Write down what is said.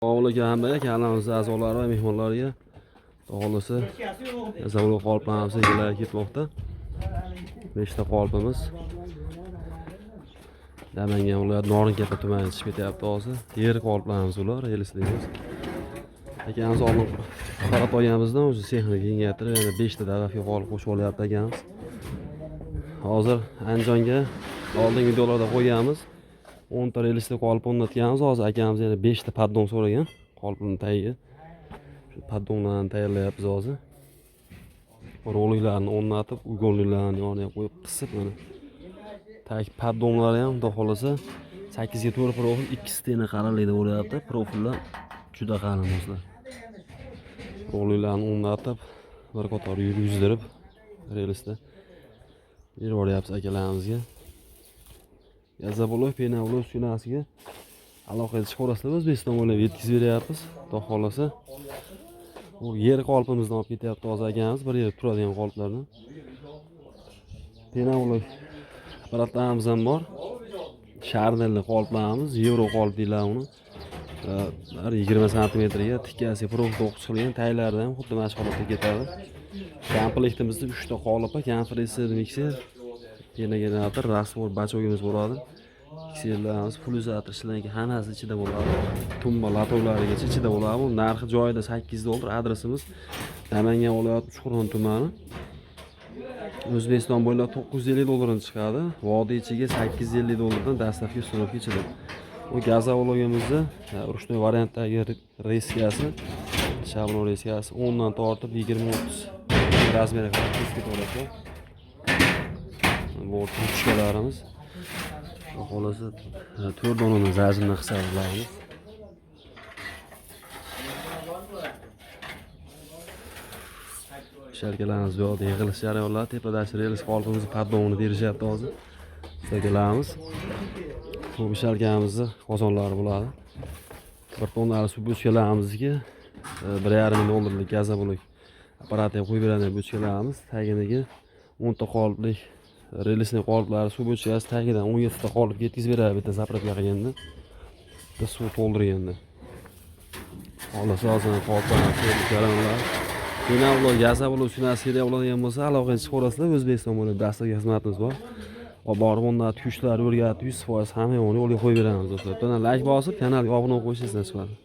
Ovulga hamma kanalimiz a'zolari va mehmonlariga xohlasa zavod qoliplarimiz egalari ketmoqda. 5 ta qolipimiz Namangan viloyati Norintepa tumanida chiqib ketyapti hozir. Yer qoliplarimiz ular, relislarimiz. Akamiz oldin qarab olganimizdan o'zi sexni kengaytirib yana 5 ta daraxtga qolib qo'shib olyapti akamiz. Hozir Andijonga oldingi videolarda qo'yganmiz. 10 ta relisli qolip o'rnatganmiz. Hozir akamiz yana 5 ta paddon so'ragan. Qolipning tagiga. Shu paddonlarni tayyorlayapmiz hozir. Roliklarni o'rnatib, uyg'onliklarni yoniga qo'yib qisib mana. Tag paddonlari ham xudo xolasa 8 ga to'g'ri profil 2 tena qalinlikda bo'lyapti. Profillar juda qalin o'zlar. Roliklarni o'rnatib, bir qator yurgizdirib relisda berib boryapmiz akalarimizga. Yazabulov, Penavlov sunasiga aloqa chiqarasizlar, O'zbekiston bo'ylab yetkazib beryapmiz. Xudo xolasa. Bu yer qolipimizni olib ketyapti hozir akamiz, bir yerda turadigan qoliplarni. Penavlov apparatlarimiz ham bor. Sharnelli qoliplarimiz, yevro qolip deyiladi uni. 20 santimetrga tikkasi profil to'qqiz qilgan taylardan ham xuddi mana shu holatda ketadi. Komplektimizda 3 ta qolip, kompressor, mikser, generator, rasvor, bachogimiz bo'ladi. Mikserlarimiz, pulsator ishlangan hammasi ichida bo'ladi. Tumba latovlarigacha ichida bo'ladi. Bu narxi joyida $8. Adresimiz Namangan viloyati Uchqo'rg'on tumani. O'zbekiston bo'ylab $950 dan chiqadi. Vodiy ichiga $850 dan dastlabki ustunovka ichida. Bu gazovologimizda urushli variantdagi reskasi, shablon reskasi 10 dan tortib 20-30 razmerga qadar kesib oladi. Bu ruchkalarimiz. Xolasa 4 donani zajimdan hisoblaymiz. Sharkalarimiz bu yerda yig'ilish jarayonlari, tepadagi relis qolipimizni paddonini terishyapti hozir. Sharkalarimiz bu sharkamizning qozonlari bo'ladi. Bir tonnali suv bochkalarimizni $1,5 gazobulov apparatga qo'yib beradigan bochkalarimiz taginiga 10 ta qoliplik relisning qoliplari suv bochkasi tagidan 17 ta qolip yetkazib beradi bitta zapravka qilganda. Bitta suv to'ldirganda. Xohlasa hozir qoliplarni qo'yib jarayonlar. Penavlov, Yazabulov sunasiga bo'ladigan bo'lsa, aloqa chiqarasizlar. O'zbekiston bo'ylab dastlabki xizmatimiz bor. Borib o'rnatib, kuchlar o'rgatib 100% hamma yo'lga qo'yib beramiz do'stlar. Buni like bosib, kanalga obuna bo'lib qo'yishingizni so'radim.